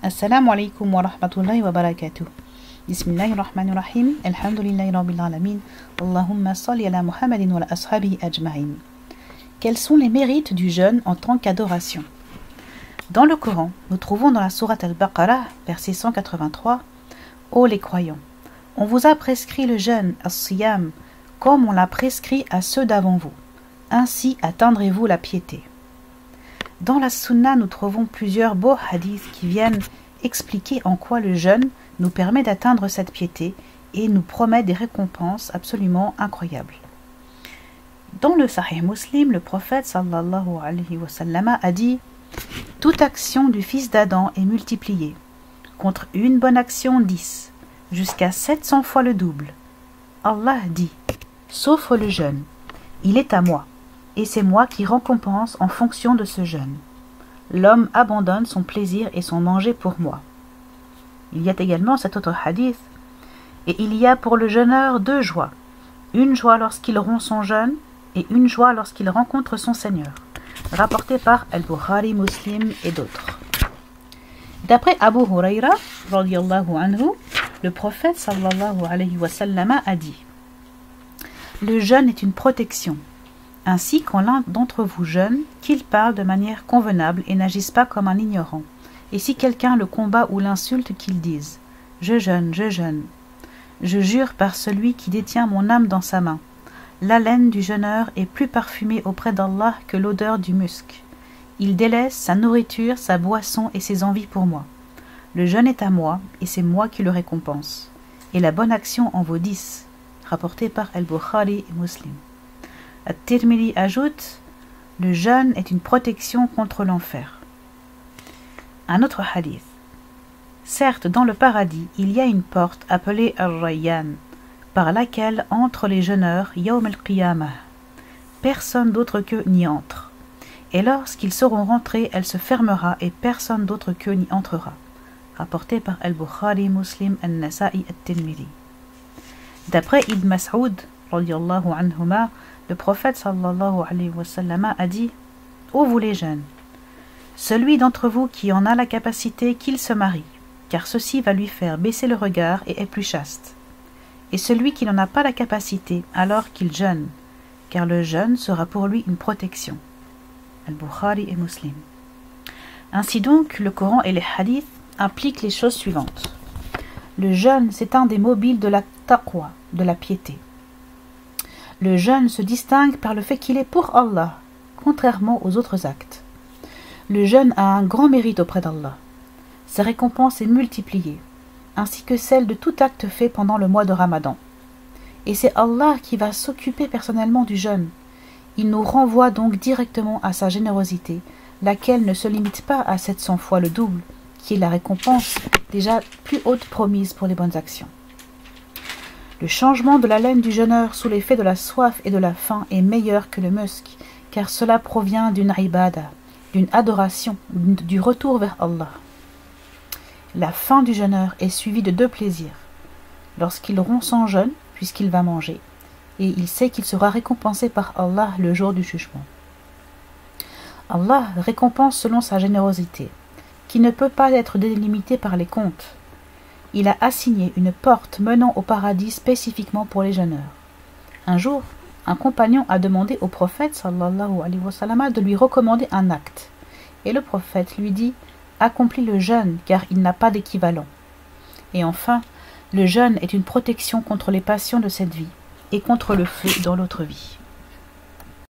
Assalamu alaikum wa rahmatullahi wa barakatuh. Bismillahirrahmanirrahim. Alhamdulillahi rabbil alamin. Allahumma salli ala Muhammadin wa ala ashabihi ajma'in. Quels sont les mérites du jeûne en tant qu'adoration? Dans le Coran, nous trouvons dans la sourate Al-Baqarah, verset 183, Ô les croyants, on vous a prescrit le jeûne, as-siyam, comme on l'a prescrit à ceux d'avant vous. Ainsi atteindrez-vous la piété. Dans la Sunna, nous trouvons plusieurs beaux hadiths qui viennent expliquer en quoi le jeûne nous permet d'atteindre cette piété et nous promet des récompenses absolument incroyables. Dans le Sahih Muslim, le prophète sallallahu alayhi wa sallam a dit « Toute action du fils d'Adam est multipliée, contre une bonne action 10, jusqu'à 700 fois le double. Allah dit « Sauf le jeûne, il est à moi. » Et c'est moi qui récompense en fonction de ce jeûne. L'homme abandonne son plaisir et son manger pour moi. Il y a également cet autre hadith. Et il y a pour le jeûneur deux joies. Une joie lorsqu'il rompt son jeûne et une joie lorsqu'il rencontre son Seigneur. Rapporté par Al-Bukhari, Muslim et d'autres. D'après Abu Huraira, radiyallahu anhu, le prophète sallallahu alayhi wa sallam a dit « Le jeûne est une protection. Ainsi, quand l'un d'entre vous jeûne, qu'il parle de manière convenable et n'agisse pas comme un ignorant. Et si quelqu'un le combat ou l'insulte, qu'il dise « Je jeûne, je jeûne. Je jure par celui qui détient mon âme dans sa main. L'haleine du jeûneur est plus parfumée auprès d'Allah que l'odeur du musc. Il délaisse sa nourriture, sa boisson et ses envies pour moi. Le jeûne est à moi, et c'est moi qui le récompense. Et la bonne action en vaut 10. » Rapporté par Al-Bukhari et Muslim. At-Tirmidhi ajoute « Le jeûne est une protection contre l'enfer. » Un autre hadith. Certes, dans le paradis, il y a une porte appelée Ar-Rayyan, par laquelle entrent les jeûneurs Yawm al-Qiyamah. Personne d'autre qu'eux n'y entre. Et lorsqu'ils seront rentrés, elle se fermera et personne d'autre qu'eux n'y entrera. Rapporté par Al-Bukhari, Muslim, An-Nasa'i, At-Tirmidhi. D'après Ibn Mas'ud, radiyallahu anhuma, le prophète sallallahu alayhi wa sallam a dit « Ô vous les jeunes, celui d'entre vous qui en a la capacité, qu'il se marie, car ceci va lui faire baisser le regard et est plus chaste. Et celui qui n'en a pas la capacité, alors qu'il jeûne, car le jeûne sera pour lui une protection. » Al-Bukhari et Muslim. Ainsi donc, le Coran et les hadiths impliquent les choses suivantes. Le jeûne, c'est un des mobiles de la taqwa, de la piété. Le jeûne se distingue par le fait qu'il est pour Allah, contrairement aux autres actes. Le jeûne a un grand mérite auprès d'Allah. Sa récompense est multipliée, ainsi que celle de tout acte fait pendant le mois de Ramadan. Et c'est Allah qui va s'occuper personnellement du jeûne. Il nous renvoie donc directement à sa générosité, laquelle ne se limite pas à 700 fois le double, qui est la récompense déjà plus haute promise pour les bonnes actions. Le changement de l'haleine du jeûneur sous l'effet de la soif et de la faim est meilleur que le musc, car cela provient d'une ibada, d'une adoration, du retour vers Allah. La faim du jeûneur est suivie de deux plaisirs. Lorsqu'il rompt son jeûne, puisqu'il va manger, et il sait qu'il sera récompensé par Allah le jour du jugement. Allah récompense selon sa générosité, qui ne peut pas être délimitée par les comptes. Il a assigné une porte menant au paradis spécifiquement pour les jeûneurs. Un jour, un compagnon a demandé au prophète sallallahu alayhi wa sallam de lui recommander un acte. Et le prophète lui dit « Accomplis le jeûne, car il n'a pas d'équivalent. » Et enfin, le jeûne est une protection contre les passions de cette vie et contre le feu dans l'autre vie.